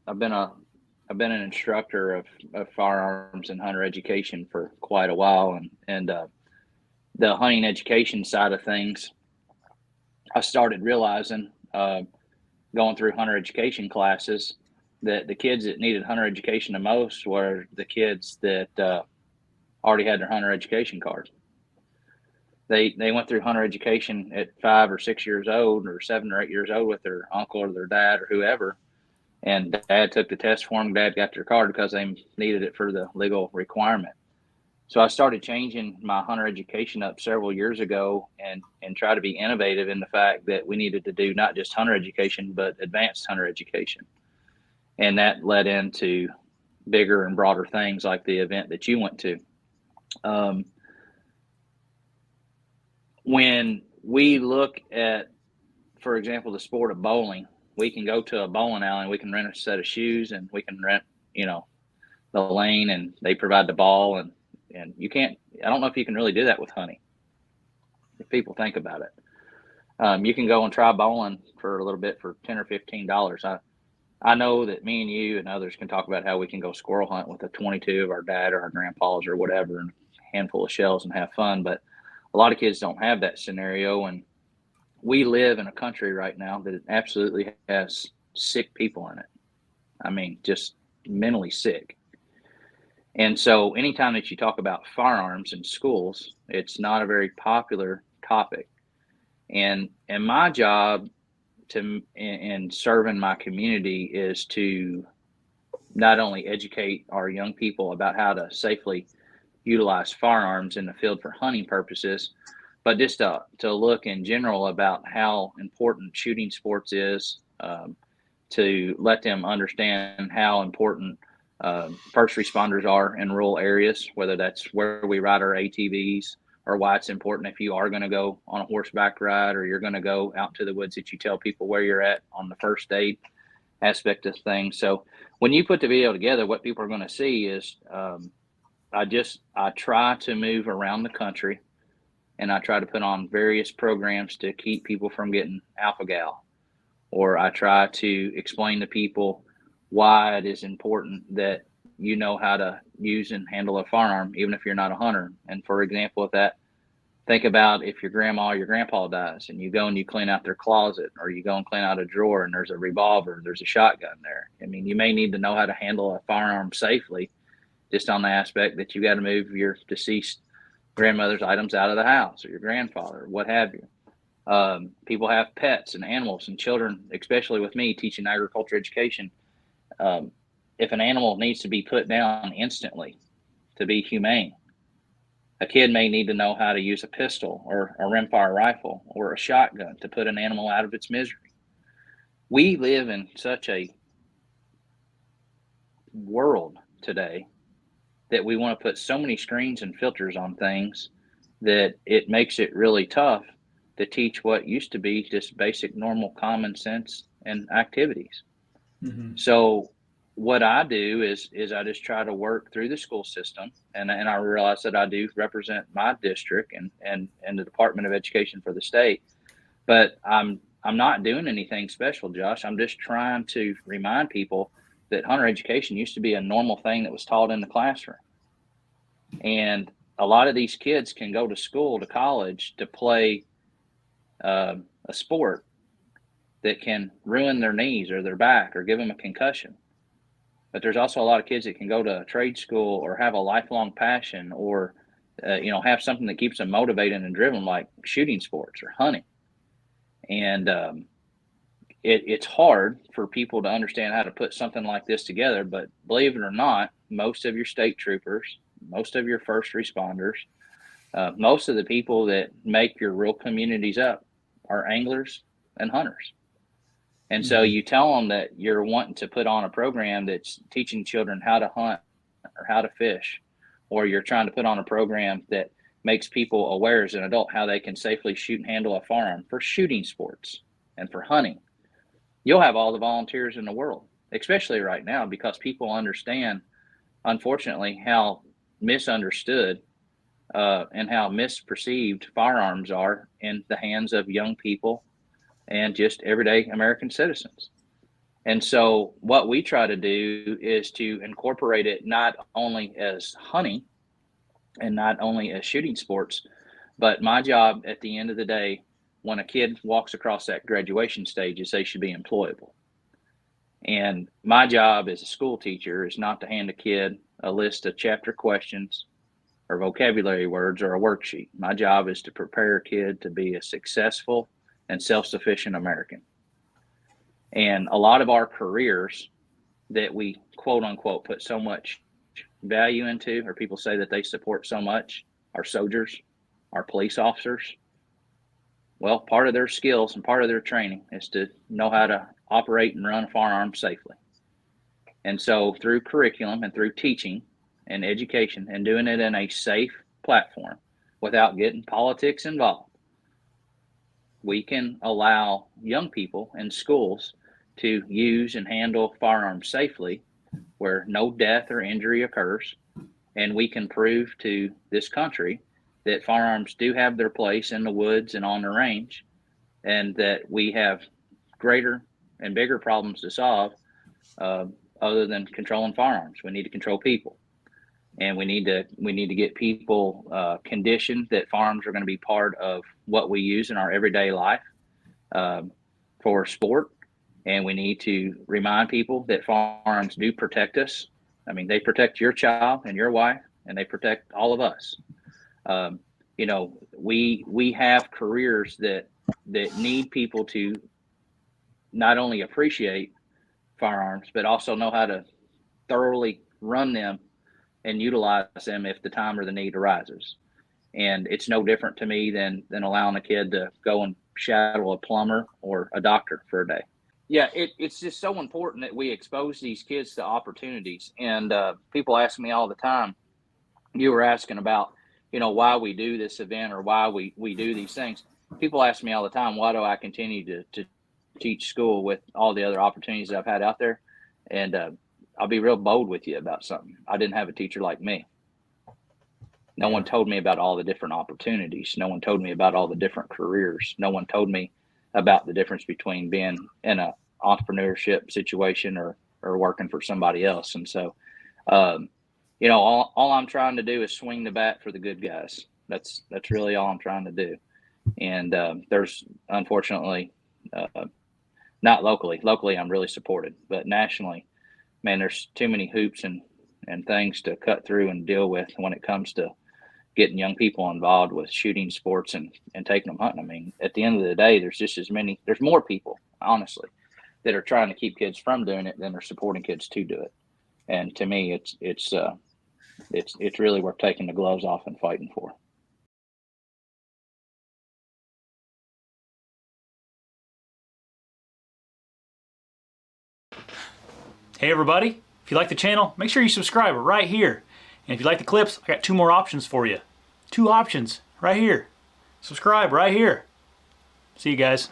I've been a I've been an instructor of firearms and hunter education for quite a while, and the hunting education side of things, I started realizing going through hunter education classes that the kids that needed hunter education the most were the kids that already had their hunter education card. They went through hunter education at 5 or 6 years old, or 7 or 8 years old, with their uncle or their dad or whoever, and dad took the test for them. Dad got their card because they needed it for the legal requirement. So I started changing my hunter education up several years ago, and try to be innovative in the fact that we needed to do not just hunter education but advanced hunter education, and that led into bigger and broader things like the event that you went to. Um, when we look at, for example, the sport of bowling, we can go to a bowling alley and we can rent a set of shoes, and we can rent, the lane, and they provide the ball, and you can't. I don't know if you can really do that with hunting. If people think about it, you can go and try bowling for a little bit for $10 or $15. I know that me and you and others can talk about how we can go squirrel hunt with a 22 of our dad or our grandpa's or whatever, and a handful of shells, and have fun. But a lot of kids don't have that scenario, and we live in a country right now that absolutely has sick people in it. I mean, just mentally sick. And so, anytime that you talk about firearms in schools, it's not a very popular topic. And my job in serving my community is to not only educate our young people about how to safely utilize firearms in the field for hunting purposes, but just to look in general about how important shooting sports is, to let them understand how important first responders are in rural areas, whether that's where we ride our ATVs, or why it's important if you are going to go on a horseback ride, or you're going to go out to the woods, that you tell people where you're at on the first aid aspect of things. So when you put the video together, what people are going to see is, I try to move around the country, and I try to put on various programs to keep people from getting alpha gal, or I try to explain to people why it is important that you know how to use and handle a firearm, even if you're not a hunter. And for example, with that, think about if your grandma or your grandpa dies, and you go and you clean out their closet, or you go and clean out a drawer, and there's a revolver, there's a shotgun there. I mean, you may need to know how to handle a firearm safely, just on the aspect that you got to move your deceased grandmother's items out of the house, or your grandfather, what have you. People have pets and animals and children, especially with me teaching agriculture education. Um, if an animal needs to be put down instantly to be humane, a kid may need to know how to use a pistol or a rimfire rifle or a shotgun to put an animal out of its misery. We live in such a world today that we want to put so many screens and filters on things that it makes it really tough to teach what used to be just basic, normal, common sense and activities. Hmm. So what I do is I just try to work through the school system, and I realize that I do represent my district and the Department of Education for the state, but I'm not doing anything special, Josh. I'm just trying to remind people that hunter education used to be a normal thing that was taught in the classroom. And a lot of these kids can go to school, to college, to play a sport that can ruin their knees or their back or give them a concussion. But there's also a lot of kids that can go to a trade school or have a lifelong passion, or have something that keeps them motivated and driven, like shooting sports or hunting. And it's hard for people to understand how to put something like this together. But believe it or not, most of your state troopers, most of your first responders, most of the people that make your rural communities up are anglers and hunters. And so Hmm. you tell them that you're wanting to put on a program that's teaching children how to hunt or how to fish, or you're trying to put on a program that makes people aware as an adult how they can safely shoot and handle a firearm for shooting sports and for hunting. You'll have all the volunteers in the world, especially right now, because people understand, unfortunately, how misunderstood and how misperceived firearms are in the hands of young people and just everyday American citizens. And so what we try to do is to incorporate it not only as hunting and not only as shooting sports, but my job at the end of the day, when a kid walks across that graduation stage, is they should be employable. And my job as a school teacher is not to hand a kid a list of chapter questions or vocabulary words or a worksheet. My job is to prepare a kid to be a successful and self-sufficient American. And a lot of our careers that we quote unquote put so much value into, or people say that they support so much, our soldiers, our police officers. Well, part of their skills and part of their training is to know how to operate and run a firearm safely. And so through curriculum and through teaching and education and doing it in a safe platform without getting politics involved, we can allow young people in schools to use and handle firearms safely where no death or injury occurs. And we can prove to this country that firearms do have their place in the woods and on the range, and that we have greater and bigger problems to solve other than controlling firearms. We need to control people, and we need to get people conditioned that firearms are going to be part of what we use in our everyday life for sport. And we need to remind people that firearms do protect us. I mean, they protect your child and your wife, and they protect all of us. You know, we have careers that need people to not only appreciate firearms, but also know how to thoroughly run them and utilize them if the time or the need arises. And it's no different to me than allowing a kid to go and shadow a plumber or a doctor for a day. Yeah, it's just so important that we expose these kids to opportunities. And people ask me all the time, you were asking about, you know, why we do this event or why we do these things. People ask me all the time, why do I continue to teach school with all the other opportunities I've had out there? And I'll be real bold with you about something. I didn't have a teacher like me. No one told me about all the different opportunities. No one told me about all the different careers. No one told me about the difference between being in an entrepreneurship situation or working for somebody else. And so, you know, all I'm trying to do is swing the bat for the good guys. That's really all I'm trying to do. And there's unfortunately, not locally. Locally, I'm really supported, but nationally, man, there's too many hoops and things to cut through and deal with when it comes to getting young people involved with shooting sports and taking them hunting. I mean, at the end of the day, there's more people, honestly, that are trying to keep kids from doing it than are supporting kids to do it. And to me, it's really worth taking the gloves off and fighting for. Hey everybody, if you like the channel, make sure you subscribe right here. And if you like the clips, I got 2 more options for you. 2 options right here. Subscribe right here. See you guys.